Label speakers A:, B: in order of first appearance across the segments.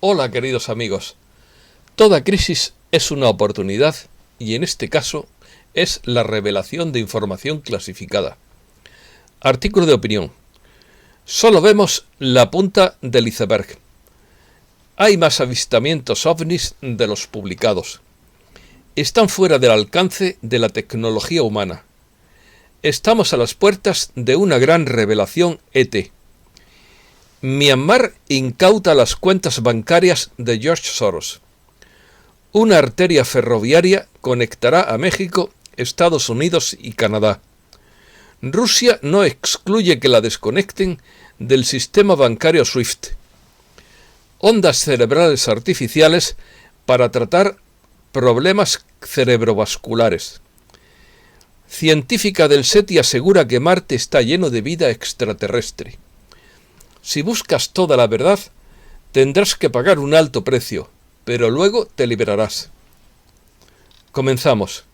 A: Hola queridos amigos, toda crisis es una oportunidad y en este caso es la revelación de información clasificada. Artículo de opinión. Solo vemos la punta del iceberg. Hay más avistamientos ovnis de los publicados. Están fuera del alcance de la tecnología humana. Estamos a las puertas de una gran revelación ET. Myanmar incauta las cuentas bancarias de George Soros. Una arteria ferroviaria conectará a México, Estados Unidos y Canadá. Rusia no excluye que la desconecten del sistema bancario SWIFT. Ondas cerebrales artificiales para tratar problemas cerebrovasculares. Científica del SETI asegura que Marte está lleno de vida extraterrestre. Si buscas toda la verdad, tendrás que pagar un alto precio, pero luego te liberarás. Comenzamos.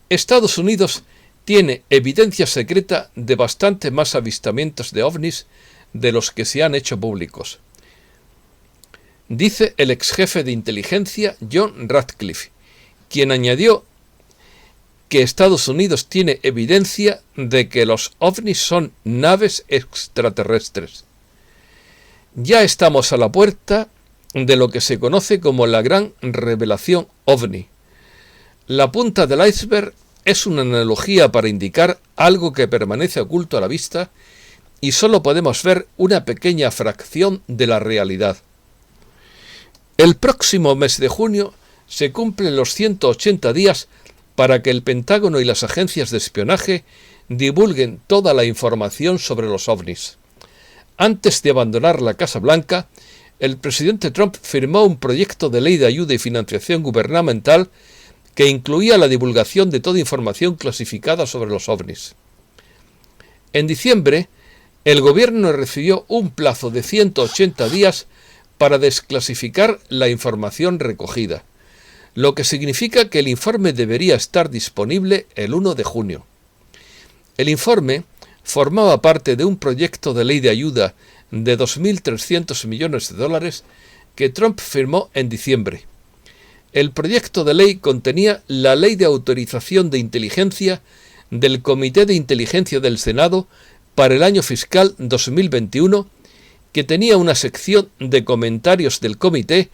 A: Estados Unidos tiene evidencia secreta de bastante más avistamientos de ovnis de los que se han hecho públicos, dice el ex jefe de inteligencia John Ratcliffe, quien añadió que Estados Unidos tiene evidencia de que los ovnis son naves extraterrestres. Ya estamos a la puerta de lo que se conoce como la gran revelación ovni. La punta del iceberg es una analogía para indicar algo que permanece oculto a la vista y solo podemos ver una pequeña fracción de la realidad. El próximo mes de junio se cumplen los 180 días para que el Pentágono y las agencias de espionaje divulguen toda la información sobre los ovnis. Antes de abandonar la Casa Blanca, el presidente Trump firmó un proyecto de ley de ayuda y financiación gubernamental que incluía la divulgación de toda información clasificada sobre los ovnis. En diciembre, el gobierno recibió un plazo de 180 días para desclasificar la información recogida, lo que significa que el informe debería estar disponible el 1 de junio. El informe formaba parte de un proyecto de ley de ayuda de 2.300 millones de dólares que Trump firmó en diciembre. El proyecto de ley contenía la Ley de Autorización de Inteligencia del Comité de Inteligencia del Senado para el año fiscal 2021, que tenía una sección de comentarios del comité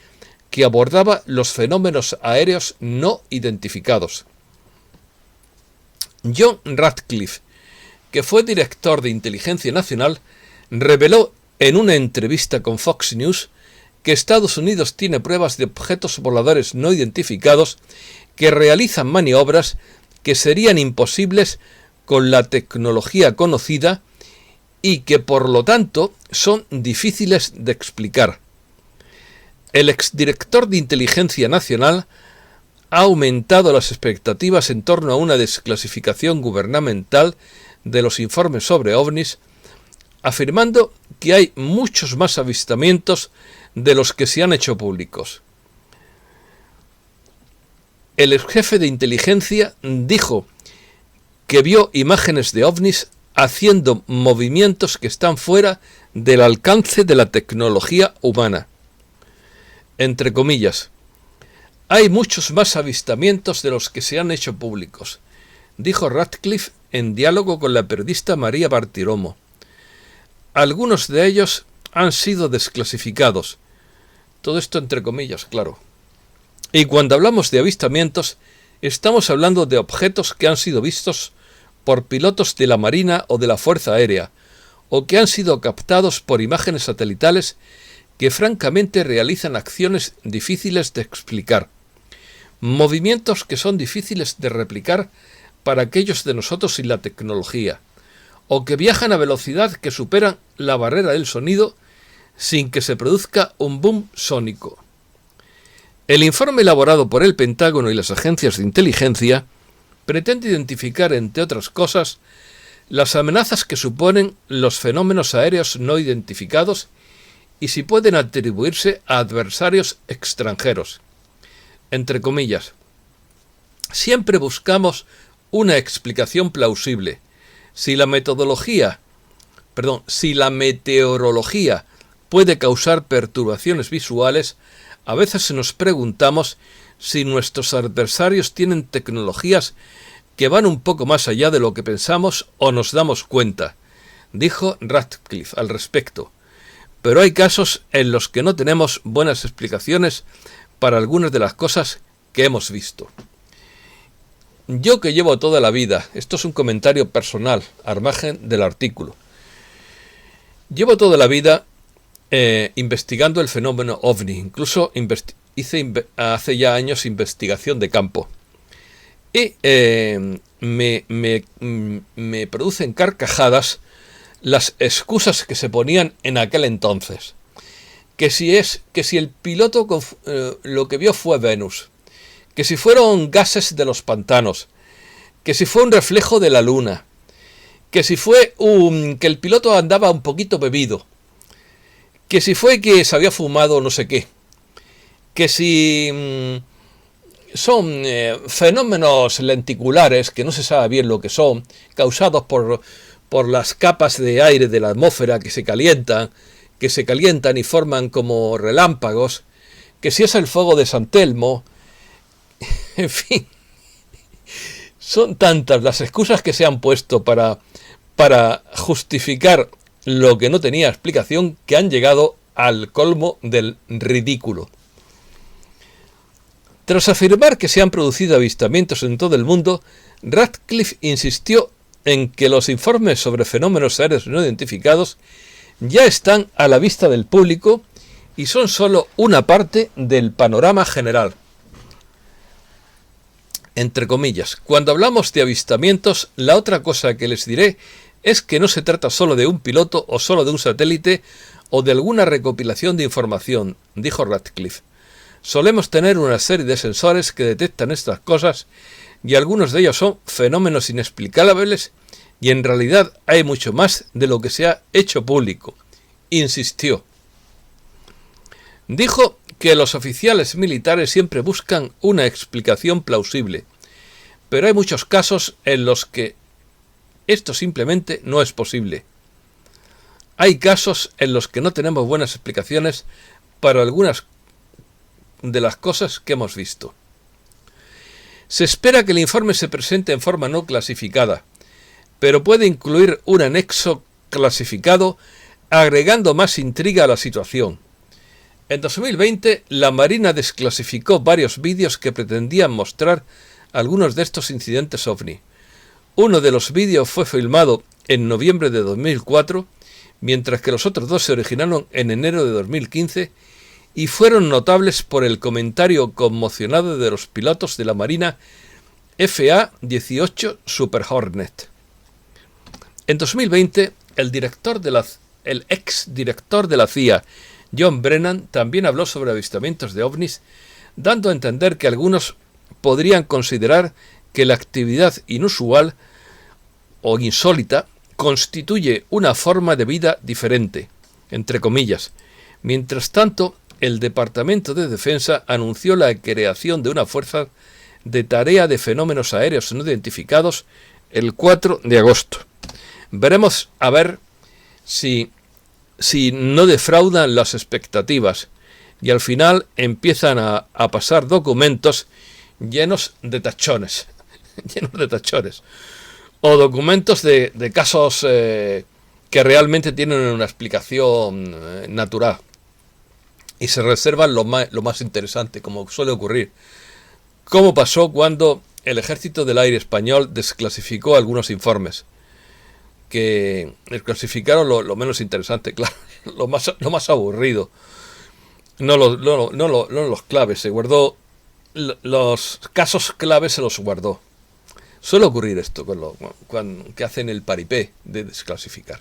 A: que abordaba los fenómenos aéreos no identificados. John Ratcliffe, que fue director de Inteligencia Nacional, reveló en una entrevista con Fox News que Estados Unidos tiene pruebas de objetos voladores no identificados que realizan maniobras que serían imposibles con la tecnología conocida y que por lo tanto son difíciles de explicar. El exdirector de Inteligencia Nacional ha aumentado las expectativas en torno a una desclasificación gubernamental de los informes sobre ovnis, afirmando que hay muchos más avistamientos de los que se han hecho públicos. El ex jefe de inteligencia dijo que vio imágenes de ovnis haciendo movimientos que están fuera del alcance de la tecnología humana. Entre comillas, hay muchos más avistamientos de los que se han hecho públicos, dijo Ratcliffe en diálogo con la periodista María Bartiromo. Algunos de ellos han sido desclasificados. Todo esto entre comillas, claro. Y cuando hablamos de avistamientos, estamos hablando de objetos que han sido vistos por pilotos de la Marina o de la Fuerza Aérea, o que han sido captados por imágenes satelitales que francamente realizan acciones difíciles de explicar. Movimientos que son difíciles de replicar para aquellos de nosotros sin la tecnología, o que viajan a velocidad que superan la barrera del sonido sin que se produzca un boom sónico. El informe elaborado por el Pentágono y las agencias de inteligencia pretende identificar, entre otras cosas, las amenazas que suponen los fenómenos aéreos no identificados y si pueden atribuirse a adversarios extranjeros. Entre comillas, siempre buscamos una explicación plausible. Si la meteorología puede causar perturbaciones visuales, a veces nos preguntamos si nuestros adversarios tienen tecnologías que van un poco más allá de lo que pensamos o nos damos cuenta, dijo Ratcliffe al respecto. Pero hay casos en los que no tenemos buenas explicaciones para algunas de las cosas que hemos visto. Yo que llevo toda la vida, esto es un comentario personal, al margen del artículo, llevo toda la vida investigando el fenómeno OVNI, incluso hice hace ya años investigación de campo. Y me producen carcajadas las excusas que se ponían en aquel entonces. Que si el piloto lo que vio fue Venus, que si fueron gases de los pantanos, que si fue un reflejo de la luna, que si fue que el piloto andaba un poquito bebido, que si fue que se había fumado no sé qué, que si son fenómenos lenticulares que no se sabe bien lo que son, causados por las capas de aire de la atmósfera que se calientan y forman como relámpagos, que si es el fuego de San Telmo, en fin, son tantas las excusas que se han puesto para justificar lo que no tenía explicación que han llegado al colmo del ridículo. Tras afirmar que se han producido avistamientos en todo el mundo, Ratcliffe insistió en que los informes sobre fenómenos aéreos no identificados ya están a la vista del público y son solo una parte del panorama general. Entre comillas, cuando hablamos de avistamientos, la otra cosa que les diré es que no se trata solo de un piloto o solo de un satélite o de alguna recopilación de información, dijo Ratcliffe. Solemos tener una serie de sensores que detectan estas cosas y algunos de ellos son fenómenos inexplicables y en realidad hay mucho más de lo que se ha hecho público, insistió. Dijo que los oficiales militares siempre buscan una explicación plausible, pero hay muchos casos en los que esto simplemente no es posible. Hay casos en los que no tenemos buenas explicaciones para algunas de las cosas que hemos visto. Se espera que el informe se presente en forma no clasificada, pero puede incluir un anexo clasificado agregando más intriga a la situación. En 2020, la Marina desclasificó varios vídeos que pretendían mostrar algunos de estos incidentes OVNI. Uno de los vídeos fue filmado en noviembre de 2004, mientras que los otros dos se originaron en enero de 2015 y fueron notables por el comentario conmocionado de los pilotos de la Marina FA-18 Super Hornet. En 2020, el exdirector de la CIA, John Brennan, también habló sobre avistamientos de ovnis, dando a entender que algunos podrían considerar que la actividad inusual o insólita constituye una forma de vida diferente, entre comillas. Mientras tanto, el Departamento de Defensa anunció la creación de una fuerza de tarea de fenómenos aéreos no identificados el 4 de agosto. Veremos a ver si no defraudan las expectativas y al final empiezan a pasar documentos llenos de tachones, o documentos de casos que realmente tienen una explicación natural y se reservan lo más interesante, como suele ocurrir, como pasó cuando el Ejército del Aire español desclasificó algunos informes, que desclasificaron lo menos interesante, claro, lo más aburrido, no los claves, se guardó, los casos claves se los guardó. Suele ocurrir esto que hacen el paripé de desclasificar,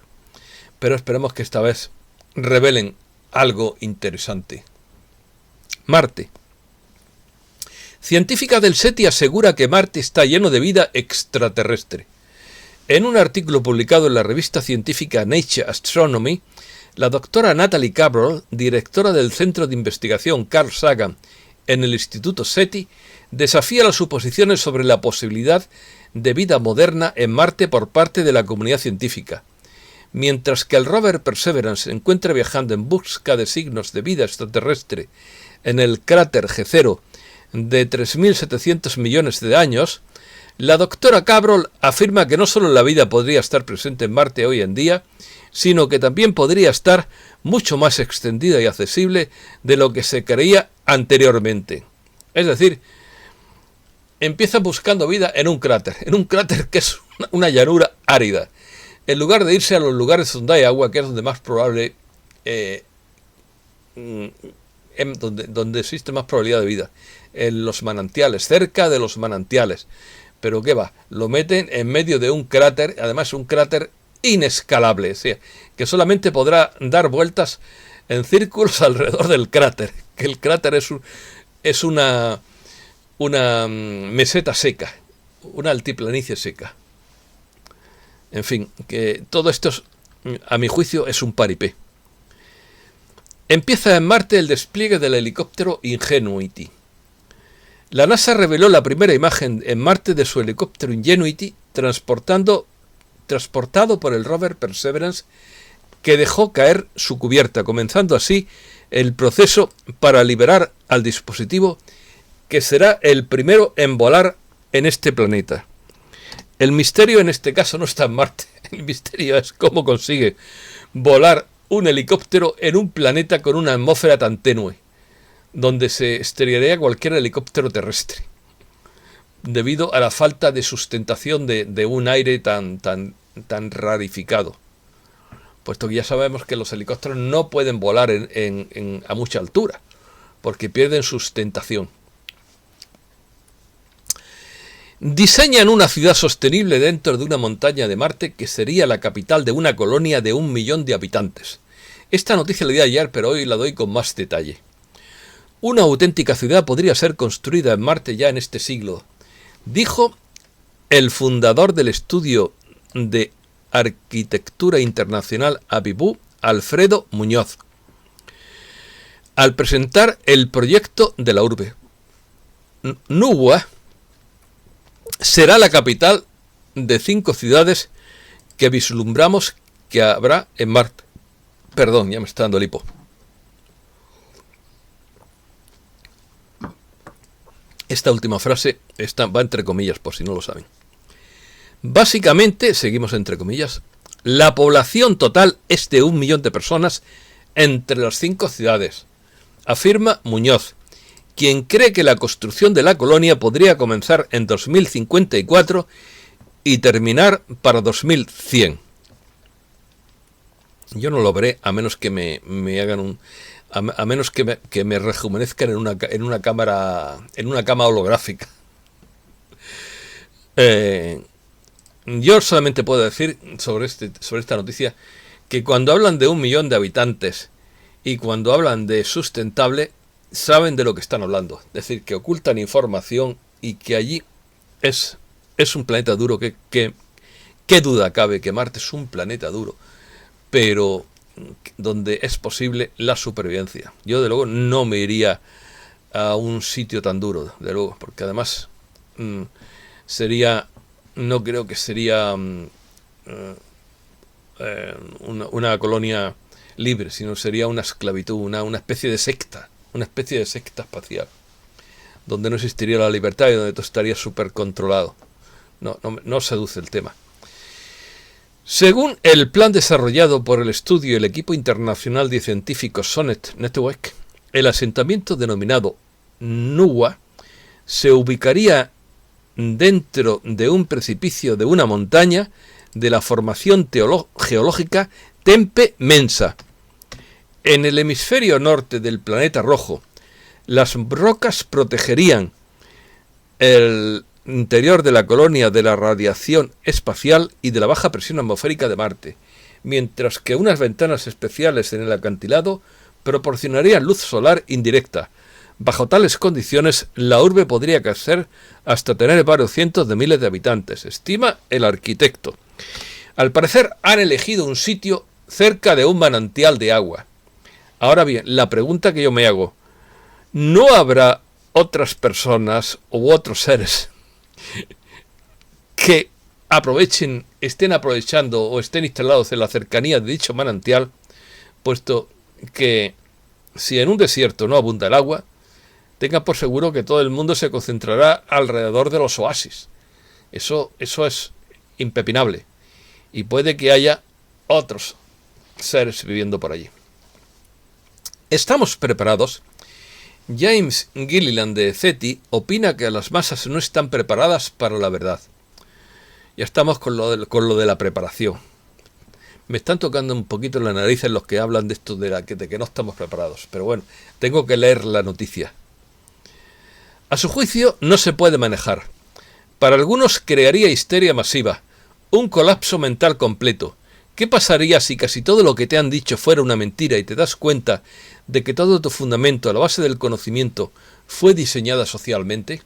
A: pero esperemos que esta vez revelen algo interesante. Marte. Científica del SETI asegura que Marte está lleno de vida extraterrestre. En un artículo publicado en la revista científica Nature Astronomy, la doctora Natalie Cabral, directora del Centro de Investigación Carl Sagan en el Instituto SETI, desafía las suposiciones sobre la posibilidad de vida moderna en Marte por parte de la comunidad científica. Mientras que el rover Perseverance se encuentra viajando en busca de signos de vida extraterrestre en el cráter G0 de 3.700 millones de años, la doctora Cabrol afirma que no solo la vida podría estar presente en Marte hoy en día, sino que también podría estar mucho más extendida y accesible de lo que se creía anteriormente. Es decir, empieza buscando vida en un cráter que es una llanura árida. En lugar de irse a los lugares donde hay agua, que es donde más probable, donde existe más probabilidad de vida, en los manantiales, cerca de los manantiales. Pero ¿qué va? Lo meten en medio de un cráter, además un cráter inescalable, o sea, que solamente podrá dar vueltas en círculos alrededor del cráter, que el cráter es una meseta seca, una altiplanicie seca. En fin, que todo esto, a mi juicio, es un paripé. Empieza en Marte el despliegue del helicóptero Ingenuity. La NASA reveló la primera imagen en Marte de su helicóptero Ingenuity transportado por el rover Perseverance, que dejó caer su cubierta, comenzando así el proceso para liberar al dispositivo, que será el primero en volar en este planeta. El misterio en este caso no está en Marte, el misterio es cómo consigue volar un helicóptero en un planeta con una atmósfera tan tenue, donde se estrellaría cualquier helicóptero terrestre, debido a la falta de sustentación de un aire tan rarificado. Puesto que ya sabemos que los helicópteros no pueden volar a mucha altura, porque pierden sustentación. Diseñan una ciudad sostenible dentro de una montaña de Marte que sería la capital de una colonia de 1 millón de habitantes. Esta noticia la di ayer, pero hoy la doy con más detalle. Una auténtica ciudad podría ser construida en Marte ya en este siglo, dijo el fundador del estudio de arquitectura internacional ABIBU, Alfredo Muñoz, al presentar el proyecto de la urbe. Nuwa será la capital de 5 ciudades que vislumbramos que habrá en Marte. Perdón, ya me está dando el hipo. Esta última frase va entre comillas, por si no lo saben. Básicamente, seguimos entre comillas, la población total es de 1 millón de personas entre las 5 ciudades, afirma Muñoz, quien cree que la construcción de la colonia podría comenzar en 2054 y terminar para 2100. Yo no lo veré a menos que me hagan a menos que me rejuvenezcan en una cama holográfica. Yo solamente puedo decir sobre esta noticia que cuando hablan de 1 millón de habitantes y cuando hablan de sustentable, saben de lo que están hablando. Es decir, que ocultan información y que allí es un planeta duro. ¿Qué duda cabe que Marte es un planeta duro? Pero donde es posible la supervivencia. Yo, de luego, no me iría a un sitio tan duro, de luego, porque además no creo que sería una colonia libre, sino sería una esclavitud, una especie de secta espacial, donde no existiría la libertad y donde todo estaría súper controlado. No seduce el tema. Según el plan desarrollado por el estudio y el equipo internacional de científicos Sonnet Network, el asentamiento denominado Nuwa se ubicaría dentro de un precipicio de una montaña de la formación geológica Tempe Mensa. En el hemisferio norte del planeta rojo, las rocas protegerían el interior de la colonia de la radiación espacial y de la baja presión atmosférica de Marte, mientras que unas ventanas especiales en el acantilado proporcionarían luz solar indirecta. Bajo tales condiciones, la urbe podría crecer hasta tener varios cientos de miles de habitantes, estima el arquitecto. Al parecer han elegido un sitio cerca de un manantial de agua. Ahora bien, la pregunta que yo me hago, ¿no habrá otras personas u otros seres que estén aprovechando o estén instalados en la cercanía de dicho manantial, puesto que si en un desierto no abunda el agua, tengan por seguro que todo el mundo se concentrará alrededor de los oasis. Eso es impepinable. Y puede que haya otros seres viviendo por allí. ¿Estamos preparados? James Gilliland de CETI opina que las masas no están preparadas para la verdad. Ya estamos con lo de la preparación. Me están tocando un poquito la nariz en los que hablan de esto de que no estamos preparados. Pero bueno, tengo que leer la noticia. A su juicio, no se puede manejar. Para algunos crearía histeria masiva, un colapso mental completo. ¿Qué pasaría si casi todo lo que te han dicho fuera una mentira y te das cuenta de que todo tu fundamento a la base del conocimiento fue diseñada socialmente?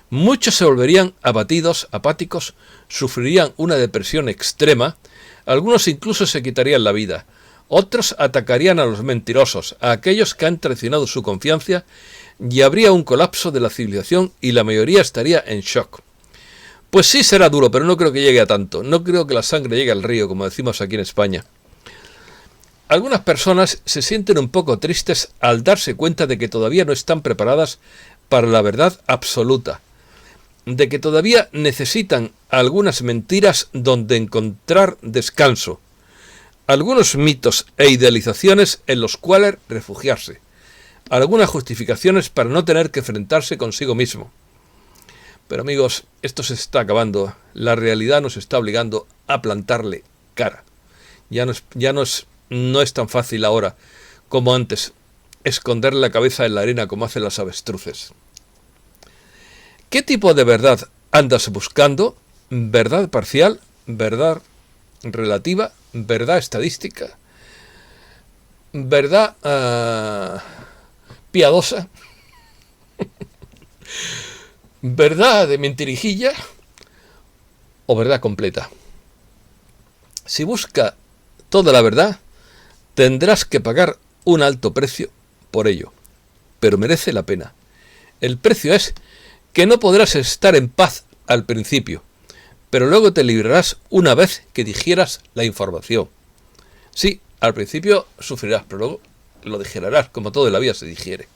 A: Muchos se volverían abatidos, apáticos, sufrirían una depresión extrema, algunos incluso se quitarían la vida, otros atacarían a los mentirosos, a aquellos que han traicionado su confianza, y habría un colapso de la civilización y la mayoría estaría en shock. Pues sí, será duro, pero no creo que llegue a tanto. No creo que la sangre llegue al río, como decimos aquí en España. Algunas personas se sienten un poco tristes al darse cuenta de que todavía no están preparadas para la verdad absoluta, de que todavía necesitan algunas mentiras donde encontrar descanso, algunos mitos e idealizaciones en los cuales refugiarse, algunas justificaciones para no tener que enfrentarse consigo mismo. Pero amigos, esto se está acabando. La realidad nos está obligando a plantarle cara. No es tan fácil ahora como antes esconder la cabeza en la arena como hacen las avestruces. ¿Qué tipo de verdad andas buscando? ¿Verdad parcial? ¿Verdad relativa? ¿Verdad estadística? ¿Verdad piadosa? ¿Verdad de mentirijilla? ¿O verdad completa? Si busca toda la verdad, tendrás que pagar un alto precio por ello, pero merece la pena. El precio es que no podrás estar en paz al principio, pero luego te librarás una vez que digieras la información. Sí, al principio sufrirás, pero luego lo digerirás, como todo en la vida se digiere.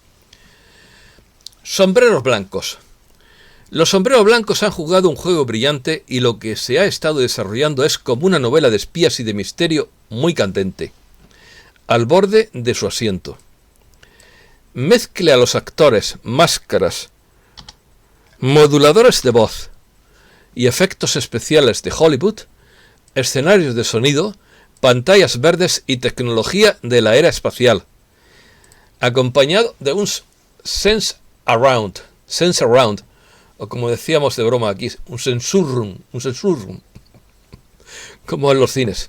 A: Sombreros blancos. Los sombreros blancos han jugado un juego brillante y lo que se ha estado desarrollando es como una novela de espías y de misterio muy candente, al borde de su asiento. Mezcle a los actores, máscaras, moduladores de voz y efectos especiales de Hollywood, escenarios de sonido, pantallas verdes y tecnología de la era espacial, acompañado de un sense around, o como decíamos de broma aquí, un sensurrum, como en los cines.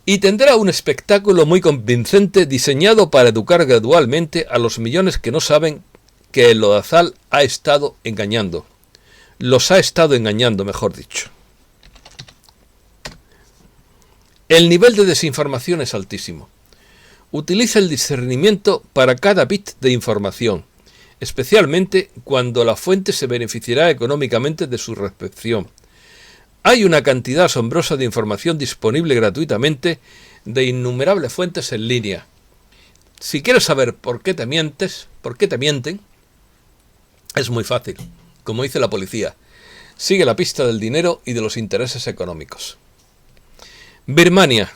A: Y tendrá un espectáculo muy convincente diseñado para educar gradualmente a los millones que no saben que el lodazal ha estado engañando. Los ha estado engañando, mejor dicho. El nivel de desinformación es altísimo. Utiliza el discernimiento para cada bit de información, especialmente cuando la fuente se beneficiará económicamente de su recepción. Hay una cantidad asombrosa de información disponible gratuitamente de innumerables fuentes en línea. Si quieres saber por qué te mienten, es muy fácil. Como dice la policía, sigue la pista del dinero y de los intereses económicos. Birmania.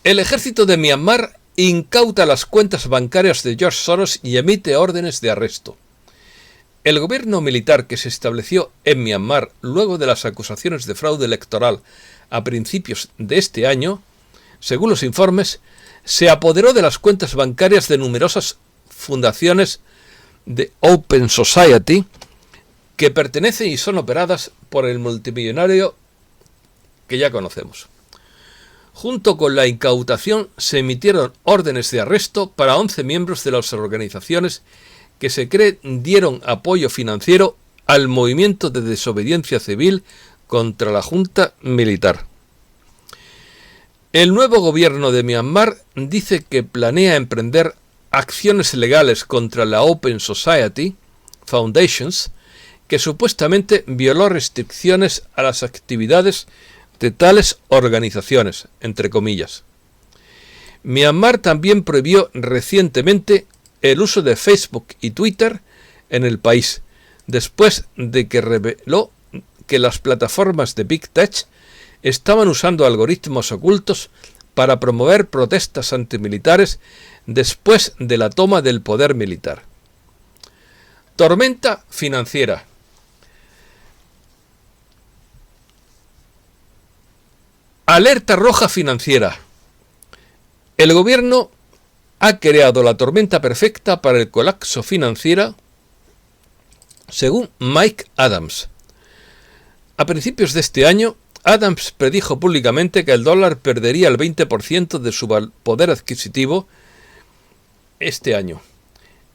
A: El ejército de Myanmar incauta las cuentas bancarias de George Soros y emite órdenes de arresto. El gobierno militar que se estableció en Myanmar luego de las acusaciones de fraude electoral a principios de este año, según los informes, se apoderó de las cuentas bancarias de numerosas fundaciones de Open Society que pertenecen y son operadas por el multimillonario que ya conocemos. Junto con la incautación se emitieron órdenes de arresto para 11 miembros de las organizaciones que se cree dieron apoyo financiero al movimiento de desobediencia civil contra la junta militar. El nuevo gobierno de Myanmar dice que planea emprender acciones legales contra la Open Society Foundations que supuestamente violó restricciones a las actividades de tales organizaciones, entre comillas. Myanmar también prohibió recientemente el uso de Facebook y Twitter en el país, después de que reveló que las plataformas de Big Tech estaban usando algoritmos ocultos para promover protestas antimilitares después de la toma del poder militar. Tormenta financiera. Alerta roja financiera. El gobierno ha creado la tormenta perfecta para el colapso financiero, según Mike Adams. A principios de este año, Adams predijo públicamente que el dólar perdería el 20% de su poder adquisitivo este año.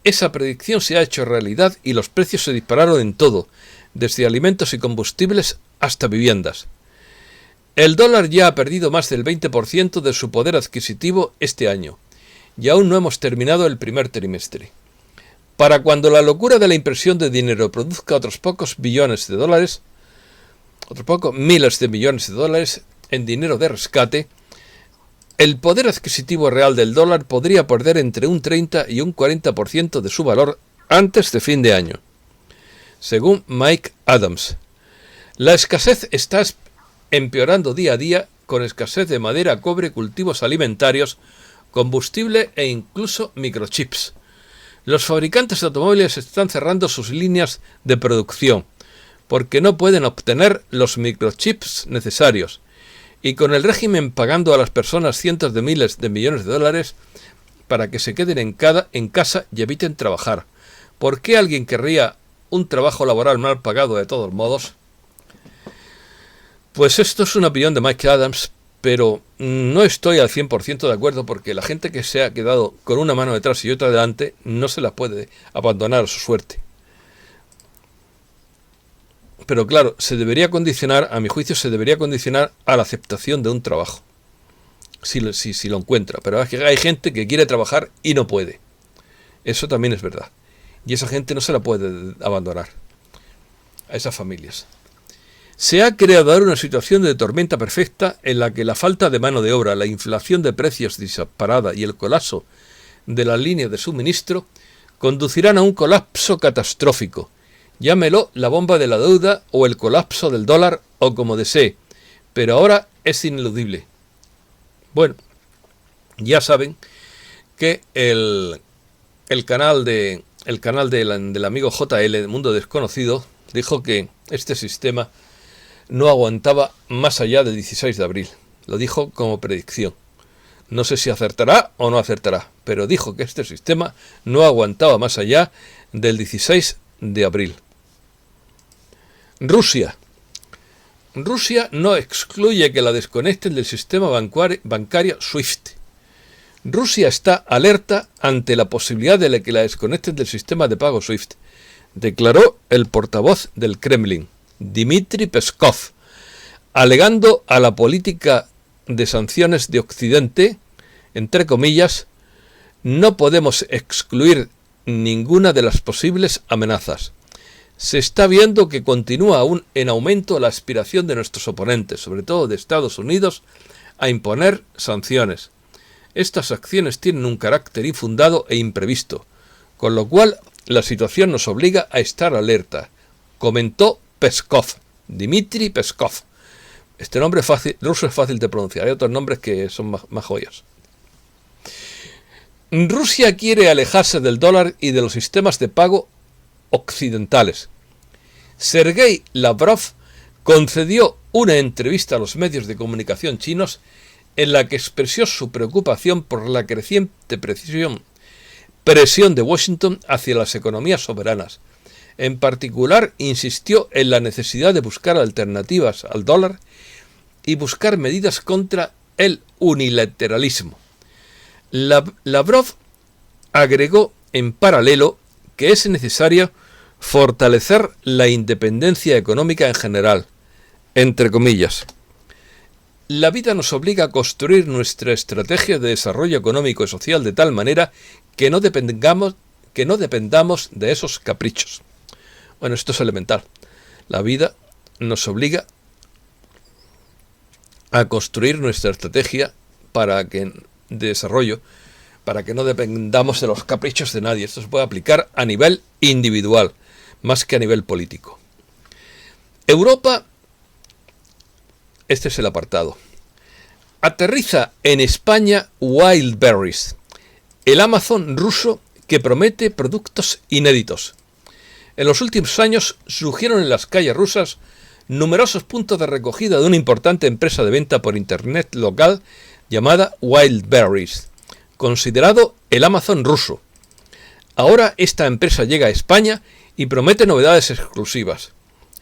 A: Esa predicción se ha hecho realidad y los precios se dispararon en todo, desde alimentos y combustibles hasta viviendas. El dólar ya ha perdido más del 20% de su poder adquisitivo este año, y aún no hemos terminado el primer trimestre. Para cuando la locura de la impresión de dinero produzca otros pocos miles de dólares en dinero de rescate, el poder adquisitivo real del dólar podría perder entre un 30 y un 40% de su valor antes de fin de año, según Mike Adams. La escasez está empeorando día a día, con escasez de madera, cobre, cultivos alimentarios, combustible e incluso microchips. Los fabricantes de automóviles están cerrando sus líneas de producción porque no pueden obtener los microchips necesarios, y con el régimen pagando a las personas cientos de miles de millones de dólares para que se queden en casa y eviten trabajar. ¿Por qué alguien querría un trabajo laboral mal pagado de todos modos? Pues esto es una opinión de Mike Adams, pero no estoy al 100% de acuerdo, porque la gente que se ha quedado con una mano detrás y otra delante no se la puede abandonar a su suerte. Pero claro, a mi juicio se debería condicionar a la aceptación de un trabajo, si lo encuentra. Pero es que hay gente que quiere trabajar y no puede. Eso también es verdad. Y esa gente no se la puede abandonar, a esas familias. Se ha creado ahora una situación de tormenta perfecta en la que la falta de mano de obra, la inflación de precios disparada y el colapso de las líneas de suministro conducirán a un colapso catastrófico. Llámelo la bomba de la deuda o el colapso del dólar o como desee, pero ahora es ineludible. Bueno, ya saben que el canal del amigo JL de Mundo Desconocido dijo que este sistema no aguantaba más allá del 16 de abril. Lo dijo como predicción. No sé si acertará o no acertará, pero dijo que este sistema no aguantaba más allá del 16 de abril. Rusia no excluye que la desconecten del sistema bancario SWIFT. Rusia está alerta ante la posibilidad de que la desconecten del sistema de pago SWIFT, declaró el portavoz del Kremlin, Dmitry Peskov, alegando a la política de sanciones de Occidente, entre comillas: no podemos excluir ninguna de las posibles amenazas. Se está viendo que continúa aún en aumento la aspiración de nuestros oponentes, sobre todo de Estados Unidos, a imponer sanciones. Estas acciones tienen un carácter infundado e imprevisto, con lo cual la situación nos obliga a estar alerta, comentó Peskov, Dmitry Peskov. Este nombre ruso es fácil de pronunciar, hay otros nombres que son más joyas. Rusia quiere alejarse del dólar y de los sistemas de pago occidentales. Sergei Lavrov concedió una entrevista a los medios de comunicación chinos en la que expresó su preocupación por la creciente presión de Washington hacia las economías soberanas. En particular, insistió en la necesidad de buscar alternativas al dólar y buscar medidas contra el unilateralismo. Lavrov agregó en paralelo que es necesario fortalecer la independencia económica en general, entre comillas. La vida nos obliga a construir nuestra estrategia de desarrollo económico y social de tal manera que no dependamos de esos caprichos. Bueno, esto es elemental. La vida nos obliga a construir nuestra estrategia de desarrollo para que no dependamos de los caprichos de nadie. Esto se puede aplicar a nivel individual, más que a nivel político. Europa, este es el apartado. Aterriza en España Wildberries, el Amazon ruso que promete productos inéditos. En los últimos años surgieron en las calles rusas numerosos puntos de recogida de una importante empresa de venta por internet local llamada Wildberries, considerado el Amazon ruso. Ahora esta empresa llega a España y promete novedades exclusivas.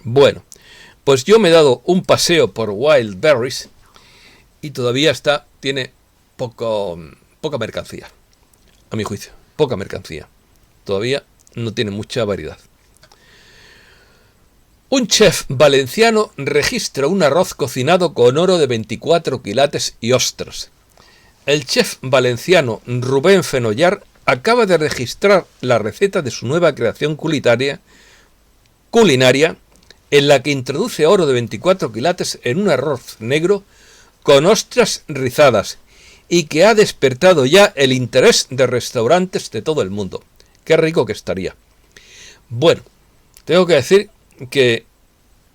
A: Bueno, pues yo me he dado un paseo por Wildberries y todavía tiene poca mercancía, a mi juicio, poca mercancía. Todavía no tiene mucha variedad. Un chef valenciano registra un arroz cocinado con oro de 24 quilates y ostras. El chef valenciano Rubén Fenollar acaba de registrar la receta de su nueva creación culinaria en la que introduce oro de 24 quilates en un arroz negro con ostras rizadas y que ha despertado ya el interés de restaurantes de todo el mundo. Qué rico que estaría. Bueno, tengo que decir que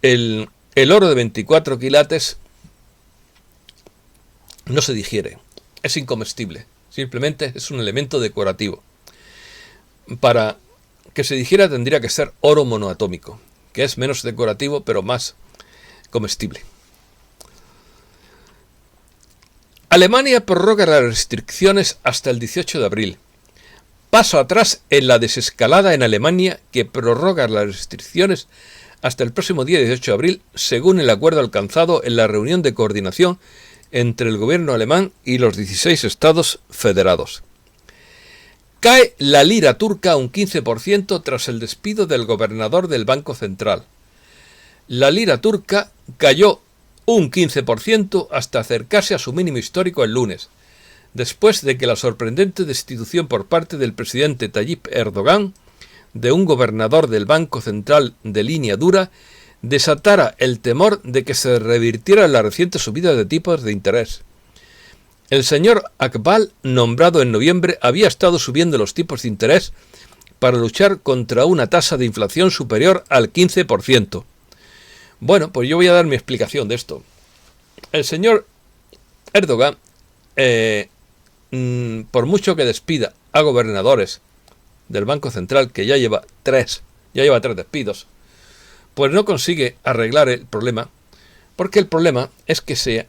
A: el oro de 24 quilates no se digiere, es incomestible, simplemente es un elemento decorativo. Para que se digiera tendría que ser oro monoatómico, que es menos decorativo pero más comestible. Alemania prorroga las restricciones hasta el 18 de abril. Paso atrás en la desescalada en Alemania, que prorroga las restricciones hasta el próximo día 18 de abril, según el acuerdo alcanzado en la reunión de coordinación entre el gobierno alemán y los 16 estados federados. Cae la lira turca un 15% tras el despido del gobernador del Banco Central. La lira turca cayó un 15% hasta acercarse a su mínimo histórico el lunes, después de que la sorprendente destitución por parte del presidente Tayyip Erdogan de un gobernador del Banco Central de línea dura desatara el temor de que se revirtiera la reciente subida de tipos de interés. El señor Akbal, nombrado en noviembre, había estado subiendo los tipos de interés para luchar contra una tasa de inflación superior al 15%. Bueno, pues yo voy a dar mi explicación de esto. El señor Erdogan, por mucho que despida a gobernadores del Banco Central, que ya lleva tres despidos, pues no consigue arreglar el problema, porque el problema es que se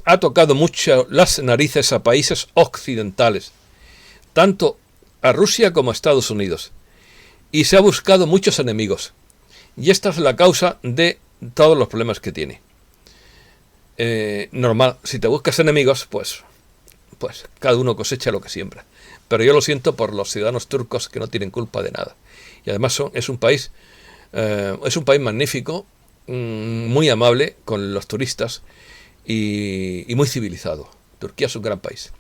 A: ha tocado mucho las narices a países occidentales, tanto a Rusia como a Estados Unidos, y se ha buscado muchos enemigos, y esta es la causa de todos los problemas que tiene. Normal, si te buscas enemigos, pues cada uno cosecha lo que siembra. Pero yo lo siento por los ciudadanos turcos que no tienen culpa de nada. Y además es un país magnífico, muy amable con los turistas y muy civilizado. Turquía es un gran país.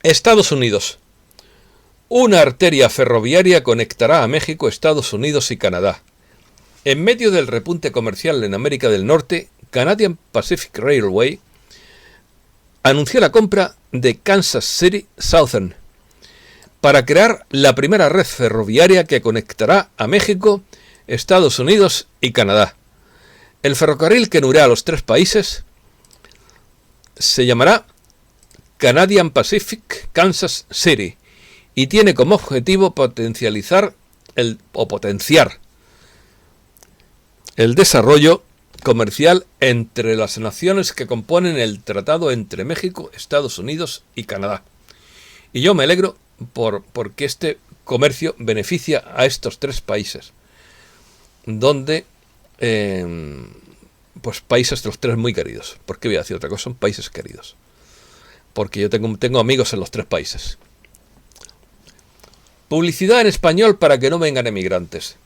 A: Estados Unidos. Una arteria ferroviaria conectará a México, Estados Unidos y Canadá. En medio del repunte comercial en América del Norte, Canadian Pacific Railway anunció la compra de Kansas City Southern para crear la primera red ferroviaria que conectará a México, Estados Unidos y Canadá. El ferrocarril que unirá a los tres países se llamará Canadian Pacific Kansas City y tiene como objetivo potenciar el desarrollo comercial entre las naciones que componen el tratado entre México, Estados Unidos y Canadá. Y yo me alegro porque este comercio beneficia a estos tres países, donde pues países de los tres muy queridos. ¿Por qué voy a decir otra cosa? Son países queridos. Porque yo tengo amigos en los tres países. Publicidad en español para que no vengan emigrantes.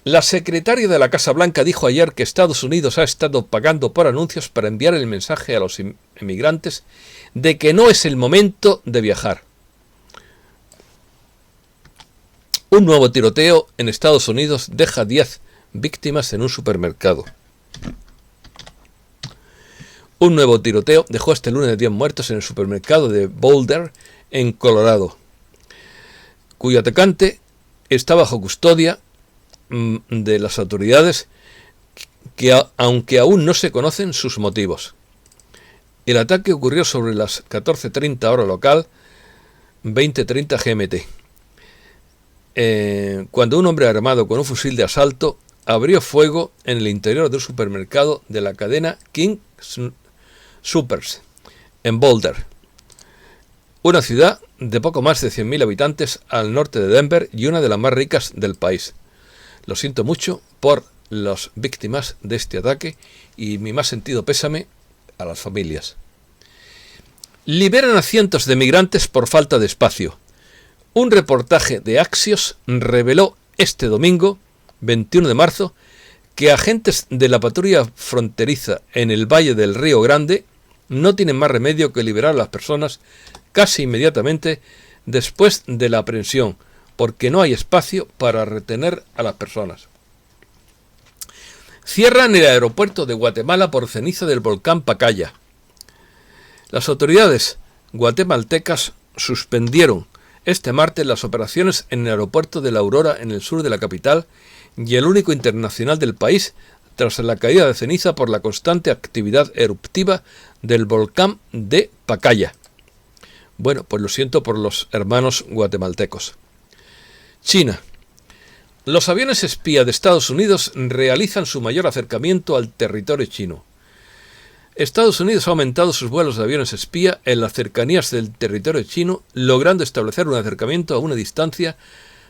A: La secretaria de la Casa Blanca dijo ayer que Estados Unidos ha estado pagando por anuncios para enviar el mensaje a los emigrantes de que no es el momento de viajar. Un nuevo tiroteo en Estados Unidos deja 10 víctimas en un supermercado. Un nuevo tiroteo dejó este lunes 10 muertos en el supermercado de Boulder, en Colorado, cuyo atacante está bajo custodia de las autoridades, aunque aún no se conocen sus motivos. El ataque ocurrió sobre las 14:30 hora local, 20:30 GMT, cuando un hombre armado con un fusil de asalto abrió fuego en el interior de un supermercado de la cadena King Supers, en Boulder, una ciudad de poco más de 100.000 habitantes al norte de Denver y una de las más ricas del país. Lo siento mucho por las víctimas de este ataque y mi más sentido pésame a las familias. Liberan a cientos de migrantes por falta de espacio. Un reportaje de Axios reveló este domingo, 21 de marzo, que agentes de la patrulla fronteriza en el Valle del Río Grande no tienen más remedio que liberar a las personas casi inmediatamente después de la aprehensión, porque no hay espacio para retener a las personas. Cierran el aeropuerto de Guatemala por ceniza del volcán Pacaya. Las autoridades guatemaltecas suspendieron este martes las operaciones en el aeropuerto de La Aurora, en el sur de la capital, y el único internacional del país, tras la caída de ceniza por la constante actividad eruptiva del volcán de Pacaya. Bueno, pues lo siento por los hermanos guatemaltecos. China. Los aviones espía de Estados Unidos realizan su mayor acercamiento al territorio chino. Estados Unidos ha aumentado sus vuelos de aviones espía en las cercanías del territorio chino, logrando establecer un acercamiento a una distancia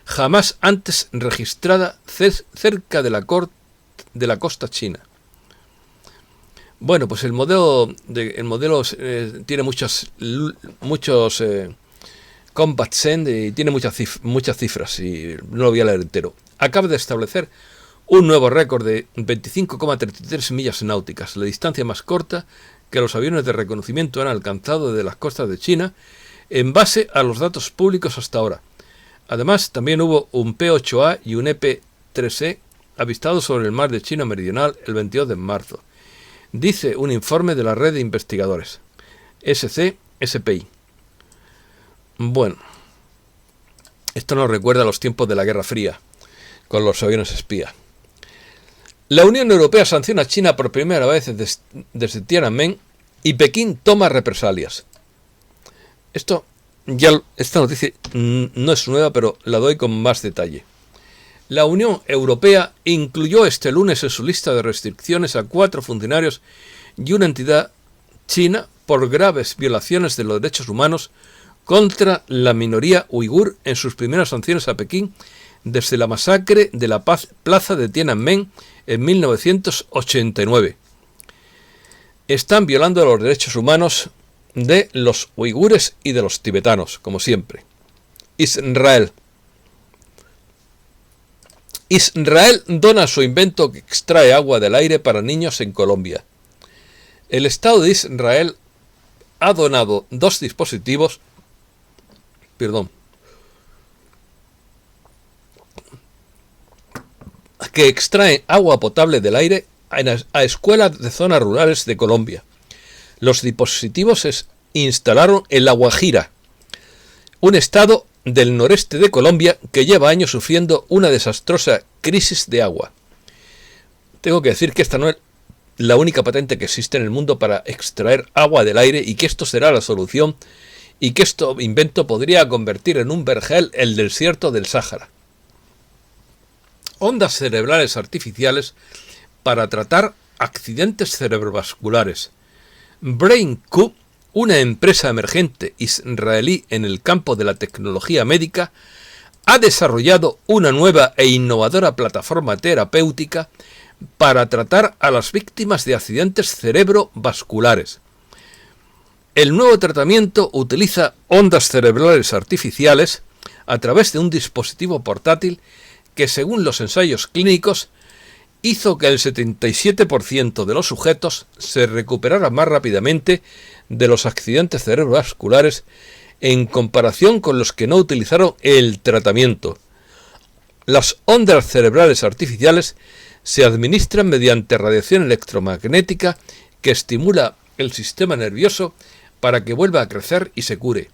A: jamás antes registrada cerca de la costa china. Bueno, pues el modelo tiene muchos combat send y tiene muchas cifras y no lo voy a leer entero. Acaba de establecer un nuevo récord de 25,33 millas náuticas, la distancia más corta que los aviones de reconocimiento han alcanzado desde las costas de China, en base a los datos públicos hasta ahora. Además, también hubo un P-8A y un EP-3E avistados sobre el mar de China Meridional el 22 de marzo, dice un informe de la red de investigadores SCSPI. Bueno, esto nos recuerda a los tiempos de la Guerra Fría, con los aviones espía. La Unión Europea sanciona a China por primera vez desde Tiananmen y Pekín toma represalias. Esta noticia no es nueva, pero la doy con más detalle. La Unión Europea incluyó este lunes en su lista de restricciones a 4 funcionarios y una entidad china por graves violaciones de los derechos humanos contra la minoría uigur en sus primeras sanciones a Pekín desde la masacre de la plaza de Tiananmen en 1989. Están violando los derechos humanos de los uigures y de los tibetanos, como siempre. Israel dona su invento que extrae agua del aire para niños en Colombia. El Estado de Israel ha donado 2 dispositivos que extraen agua potable del aire a escuelas de zonas rurales de Colombia. Los dispositivos se instalaron en La Guajira, un estado del noreste de Colombia que lleva años sufriendo una desastrosa crisis de agua. Tengo que decir que esta no es la única patente que existe en el mundo para extraer agua del aire y que esto será la solución y que este invento podría convertir en un vergel el desierto del Sáhara. Ondas cerebrales artificiales para tratar accidentes cerebrovasculares. BrainQ, una empresa emergente israelí en el campo de la tecnología médica, ha desarrollado una nueva e innovadora plataforma terapéutica para tratar a las víctimas de accidentes cerebrovasculares. El nuevo tratamiento utiliza ondas cerebrales artificiales a través de un dispositivo portátil que, según los ensayos clínicos, hizo que el 77% de los sujetos se recuperara más rápidamente de los accidentes cerebrovasculares en comparación con los que no utilizaron el tratamiento. Las ondas cerebrales artificiales se administran mediante radiación electromagnética que estimula el sistema nervioso para que vuelva a crecer y se cure.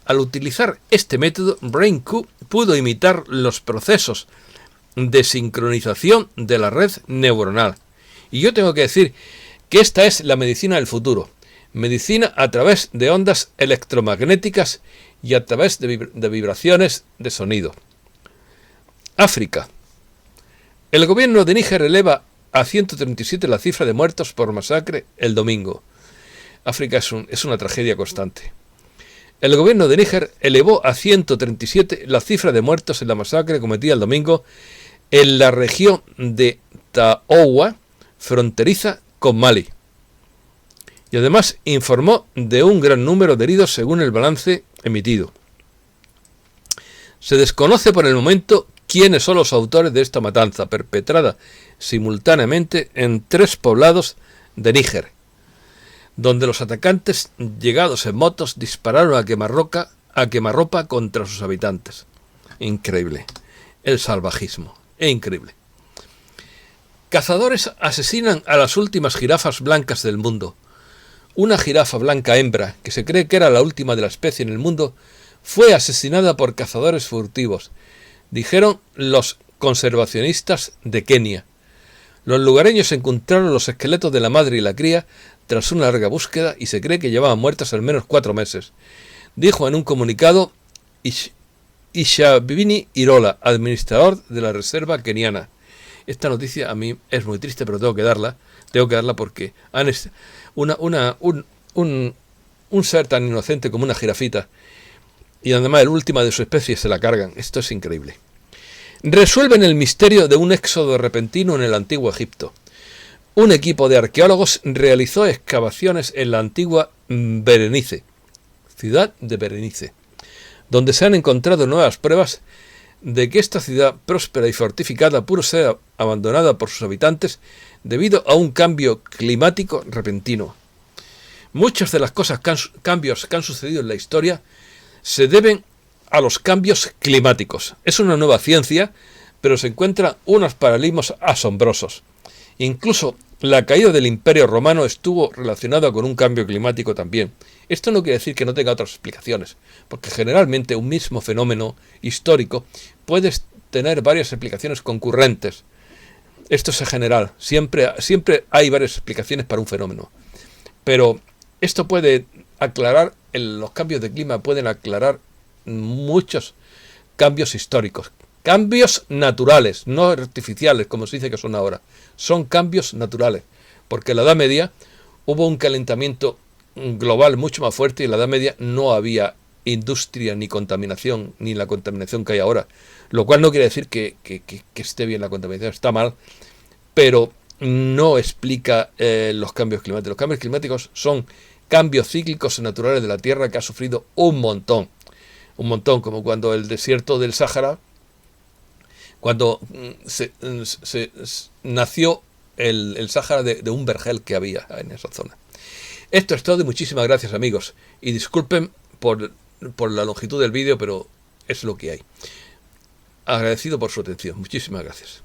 A: Al utilizar este método, BrainQ pudo imitar los procesos de sincronización de la red neuronal. Y yo tengo que decir que esta es la medicina del futuro. Medicina a través de ondas electromagnéticas y a través de vibraciones de sonido. África. El gobierno de Níger eleva a 137 la cifra de muertos por masacre el domingo. África es una tragedia constante. El gobierno de Níger elevó a 137 la cifra de muertos en la masacre cometida el domingo en la región de Taoua, fronteriza con Mali. Y además informó de un gran número de heridos según el balance emitido. Se desconoce por el momento quiénes son los autores de esta matanza perpetrada simultáneamente en 3 poblados de Níger, donde los atacantes llegados en motos dispararon a quemarropa contra sus habitantes. Increíble. El salvajismo. Es increíble. Cazadores asesinan a las últimas jirafas blancas del mundo. Una jirafa blanca hembra, que se cree que era la última de la especie en el mundo, fue asesinada por cazadores furtivos, dijeron los conservacionistas de Kenia. Los lugareños encontraron los esqueletos de la madre y la cría tras una larga búsqueda y se cree que llevaban muertas al menos 4 meses, dijo en un comunicado Ishabini Irola, administrador de la reserva keniana. Esta noticia a mí es muy triste, pero tengo que darla porque un ser tan inocente como una jirafita y además el última de su especie se la cargan. Esto es increíble. Resuelven el misterio de un éxodo repentino en el antiguo Egipto. Un equipo de arqueólogos realizó excavaciones en la antigua Berenice, ciudad de Berenice, donde se han encontrado nuevas pruebas de que esta ciudad próspera y fortificada pudo ser abandonada por sus habitantes debido a un cambio climático repentino. Muchas de las cambios que han sucedido en la historia se deben a los cambios climáticos. Es una nueva ciencia, pero se encuentran unos paralelismos asombrosos. Incluso la caída del Imperio Romano estuvo relacionada con un cambio climático también. Esto no quiere decir que no tenga otras explicaciones, porque generalmente un mismo fenómeno histórico puede tener varias explicaciones concurrentes. Esto es en general, siempre hay varias explicaciones para un fenómeno. Pero esto puede aclarar, los cambios de clima pueden aclarar muchos cambios históricos. Cambios naturales, no artificiales, como se dice que son ahora. Son cambios naturales, porque en la Edad Media hubo un calentamiento global mucho más fuerte y en la Edad Media no había industria ni contaminación, ni la contaminación que hay ahora. Lo cual no quiere decir que esté bien la contaminación, está mal, pero no explica los cambios climáticos. Los cambios climáticos son cambios cíclicos naturales de la Tierra que ha sufrido un montón, como cuando el desierto del Sáhara, cuando nació el Sáhara de un vergel que había en esa zona. Esto es todo y muchísimas gracias, amigos. Y disculpen por la longitud del vídeo, pero es lo que hay. Agradecido por su atención. Muchísimas gracias.